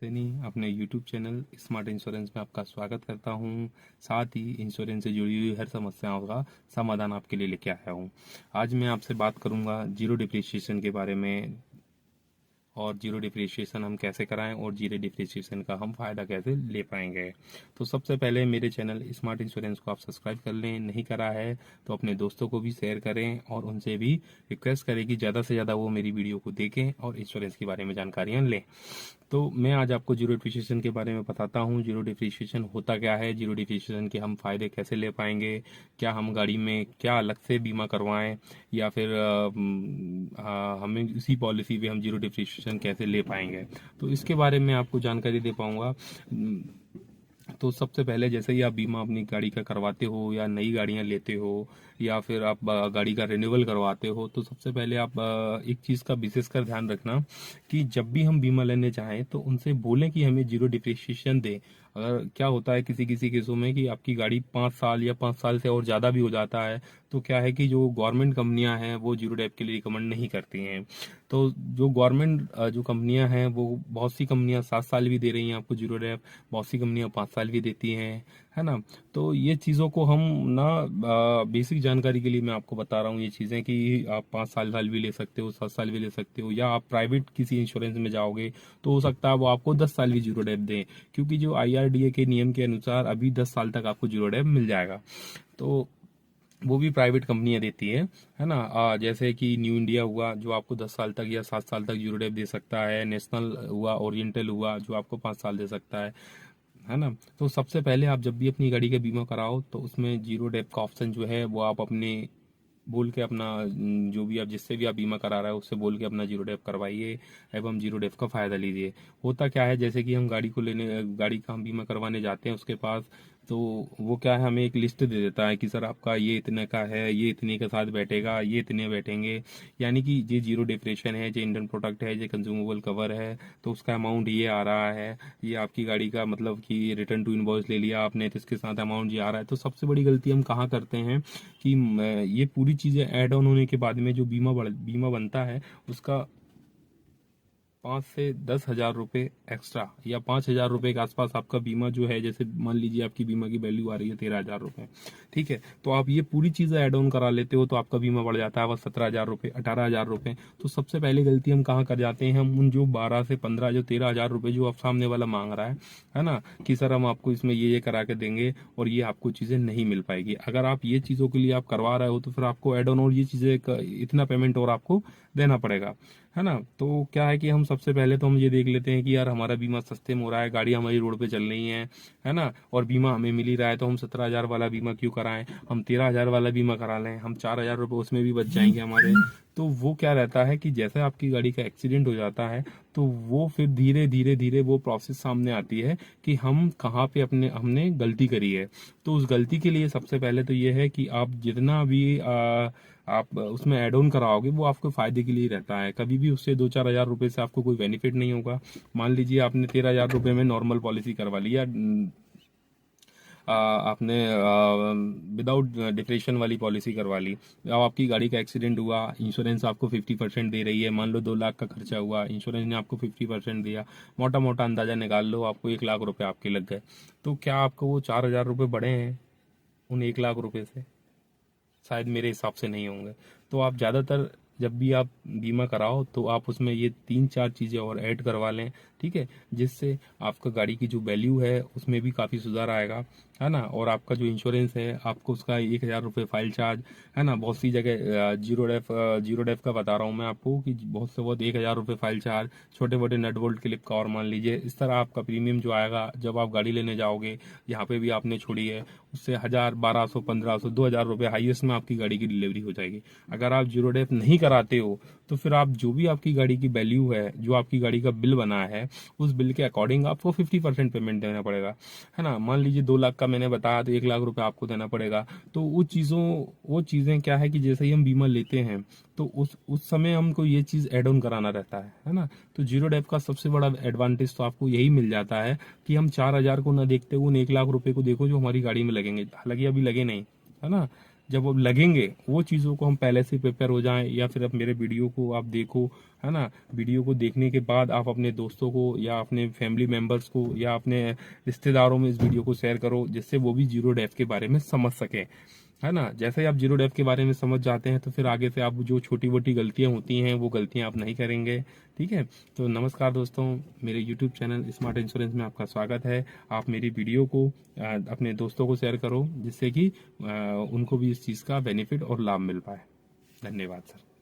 सैनी अपने YouTube channel smart insurance में आपका स्वागत करता हूं। साथ ही इंश्योरेंस से जुड़ी हुई हर समस्याओं का समाधान आपके लिए लेके आया हूं। आज मैं आपसे बात करूंगा जीरो डिप्रिसिएशन के बारे में, और जीरो डिप्रिसिएशन हम कैसे कराएं और जीरो डिप्रिसिएशन का हम फ़ायदा कैसे ले पाएंगे। तो सबसे पहले मेरे चैनल स्मार्ट इंश्योरेंस को आप सब्सक्राइब कर लें, नहीं करा है तो अपने दोस्तों को भी शेयर करें और उनसे भी रिक्वेस्ट करें कि ज़्यादा से ज़्यादा वो मेरी वीडियो को देखें और इंश्योरेंस के बारे में जानकारियाँ लें। तो मैं आज आपको जीरो डिप्रिसिएशन के बारे में बताता हूँ। जीरो डिप्रिसिएशन होता क्या है, जीरो डिप्रिसिएशन के हम फ़ायदे कैसे ले पाएंगे, क्या हम गाड़ी में क्या अलग से बीमा करवाएं या फिर हमें इसी पॉलिसी पे हम जीरो डिप्रिसिएशन कैसे ले पाएंगे, तो इसके बारे में आपको जानकारी दे पाऊंगा। तो सबसे पहले जैसे ही आप बीमा अपनी गाड़ी का करवाते हो या नई गाड़ियां लेते हो या फिर आप गाड़ी का रिन्यूअल करवाते हो, तो सबसे पहले आप एक चीज़ का विशेषकर ध्यान रखना कि जब भी हम बीमा लेने चाहें तो उनसे बोलें कि हमें जीरो डिप्रिसिएशन दें। अगर क्या होता है किसी किसी केसों में कि आपकी गाड़ी 5 साल या 5 साल से और ज़्यादा भी हो जाता है, तो क्या है कि जो गवर्नमेंट कंपनियां हैं वो जीरो डेप के लिए रिकमेंड नहीं करती हैं। तो जो गवर्नमेंट जो कंपनियां हैं वो बहुत सी कंपनियां 7 साल भी दे रही हैं आपको जीरो डेप, बहुत सी कंपनियां 5 साल भी देती हैं, है ना। तो ये चीज़ों को हम ना बेसिक जानकारी के लिए मैं आपको बता रहा हूँ ये चीज़ें कि आप 5 साल भी ले सकते हो, 7 साल भी ले सकते हो, या आप प्राइवेट किसी इंश्योरेंस में जाओगे तो हो सकता है वो आपको 10 साल भी जीरो डेप दें, क्योंकि जो IRDA के नियम के अनुसार अभी 10 साल तक आपको जीरो डेप मिल जाएगा। तो वो भी प्राइवेट कंपनियां देती है ना। जैसे कि न्यू इंडिया हुआ जो आपको 10 साल तक या 7 साल तक जीरो डेप दे सकता है, नेशनल हुआ, ओरिएंटल हुआ जो आपको 5 साल दे सकता है ना। तो सबसे पहले आप जब भी अपनी गाड़ी का बीमा कराओ तो उसमें जीरो डेप का ऑप्शन जो है वो आप अपने बोल के अपना जो भी आप जिससे भी आप बीमा करा रहे हो उससे बोल के अपना जीरो डेप करवाइए एवं जीरो डेप का फ़ायदा लीजिए। होता क्या है, जैसे कि हम गाड़ी का हम बीमा करवाने जाते हैं उसके पास, तो वो क्या है हमें एक लिस्ट दे देता है कि सर आपका ये इतने का है, ये इतने के साथ बैठेगा, ये इतने बैठेंगे, यानी कि ये जीरो डिप्रेशन है, ये इंडियन प्रोडक्ट है, ये कंज्यूमेबल कवर है, तो उसका अमाउंट ये आ रहा है, ये आपकी गाड़ी का मतलब कि रिटर्न टू इनवॉइस ले लिया आपने तो इसके साथ अमाउंट ये आ रहा है। तो सबसे बड़ी गलती हम कहाँ करते हैं कि ये पूरी चीज़ें ऐड ऑन होने के बाद में जो बीमा बनता है उसका 5 से 10 हज़ार रुपये एक्स्ट्रा या 5 हज़ार रुपये के आसपास आपका बीमा जो है, जैसे मान लीजिए आपकी बीमा की वैल्यू आ रही है 13 हज़ार रुपये, ठीक है, तो आप ये पूरी चीज़ें ऐड ऑन करा लेते हो तो आपका बीमा बढ़ जाता है बस 17 हज़ार रुपये, 18 हज़ार रुपये। तो सबसे पहले गलती हम कहाँ कर जाते हैं, हम उन जो 12 से 15 जो 13 हज़ार रुपये जो आप सामने वाला मांग रहा है ना, कि सर हम आपको इसमें ये करा के देंगे और ये आपको चीज़ें नहीं मिल पाएगी। अगर आप ये चीज़ों के लिए आप करवा रहे हो तो फिर आपको ऐड ऑन और ये चीज़ें इतना पेमेंट और आपको देना पड़ेगा, है ना। तो क्या है कि हम सबसे पहले तो हम ये देख लेते हैं कि यार हमारा बीमा सस्ते में हो रहा है, गाड़ी हमारी रोड पे चल रही है ना, और बीमा हमें मिल ही रहा है, तो हम 17 हज़ार वाला बीमा क्यों कराएं, हम 13 हज़ार वाला बीमा करा लें, हम 4 हज़ार रुपये उसमें भी बच जाएंगे हमारे। तो वो क्या रहता है कि जैसे आपकी गाड़ी का एक्सीडेंट हो जाता है तो वो फिर धीरे धीरे धीरे वो प्रोसेस सामने आती है कि हम कहाँ पे हमने गलती करी है। तो उस गलती के लिए सबसे पहले तो ये है कि आप जितना भी आप उसमें ऐड ऑन कराओगे वो आपके फायदे के लिए रहता है, कभी भी उससे 2-4 हज़ार रुपये से आपको कोई बेनिफिट नहीं होगा। मान लीजिए आपने 13 हज़ार रुपये में नॉर्मल पॉलिसी करवा लिया, आपने विदाउट डिप्रेशन वाली पॉलिसी करवा ली, अब आपकी गाड़ी का एक्सीडेंट हुआ, इंश्योरेंस आपको 50% दे रही है, मान लो 2 लाख का खर्चा हुआ, इंश्योरेंस ने आपको 50% दिया, मोटा मोटा अंदाजा निकाल लो आपको 1 लाख रुपए आपके लग गए, तो क्या आपको वो 4 हज़ार रुपये बढ़े हैं उन 1 लाख रुपए से? शायद मेरे हिसाब से नहीं होंगे। तो आप ज़्यादातर जब भी आप बीमा कराओ तो आप उसमें ये 3-4 चीज़ें और ऐड करवा लें, ठीक है, जिससे आपका गाड़ी की जो वैल्यू है उसमें भी काफ़ी सुधार आएगा, है ना। और आपका जो इंश्योरेंस है आपको उसका 1 हज़ार रुपये फाइल चार्ज, है ना, बहुत सी जगह जीरो डेफ का बता रहा हूँ मैं आपको कि बहुत से बहुत 1 हज़ार रुपये फाइल चार्ज, छोटे मोटे नट बोल्ट क्लिप का, और मान लीजिए इस तरह आपका प्रीमियम जो आएगा जब आप गाड़ी लेने जाओगे, यहाँ पे भी आपने छोड़ी है, उससे 1,000, 1,200, 1,500, 1,700 हाईएस्ट में आपकी गाड़ी की डिलीवरी हो जाएगी। अगर आप जीरो डेप नहीं कराते हो तो फिर आप जो भी आपकी गाड़ी की वैल्यू है, जो आपकी गाड़ी का बिल बना है, उस बिल के अकॉर्डिंग आपको 50% पेमेंट देना पड़ेगा, है ना। मान लीजिए 2 लाख का मैंने बताया तो 1 लाख रुपए आपको देना पड़ेगा। तो वो चीज़ें क्या है कि जैसे ही हम बीमा लेते हैं तो उस समय हमको ये चीज़ एड ऑन कराना रहता है ना। तो जीरो डेप का सबसे बड़ा एडवांटेज तो आपको यही मिल जाता है कि हम 4 हज़ार को ना देखते हुए उन 1 लाख रुपए को देखो जो हमारी गाड़ी में लगेंगे, हालांकि अभी लगे नहीं, है ना। जब वो लगेंगे वो चीज़ों को हम पहले से प्रिपेयर हो जाएं, या फिर अब मेरे वीडियो को आप देखो, है ना। वीडियो को देखने के बाद आप अपने दोस्तों को या अपने फैमिली मेंबर्स को या अपने रिश्तेदारों में इस वीडियो को शेयर करो, जिससे वो भी जीरो डेप्थ के बारे में समझ सकें, है ना। जैसे ही आप जीरो डेप्थ के बारे में समझ जाते हैं तो फिर आगे से आप जो छोटी मोटी गलतियां होती हैं वो गलतियां आप नहीं करेंगे। ठीक है। तो नमस्कार दोस्तों, मेरे यूट्यूब चैनल स्मार्ट इंश्योरेंस में आपका स्वागत है। आप मेरी वीडियो को अपने दोस्तों को शेयर करो, जिससे कि उनको भी इस चीज़ का बेनिफिट और लाभ मिल पाए। धन्यवाद सर।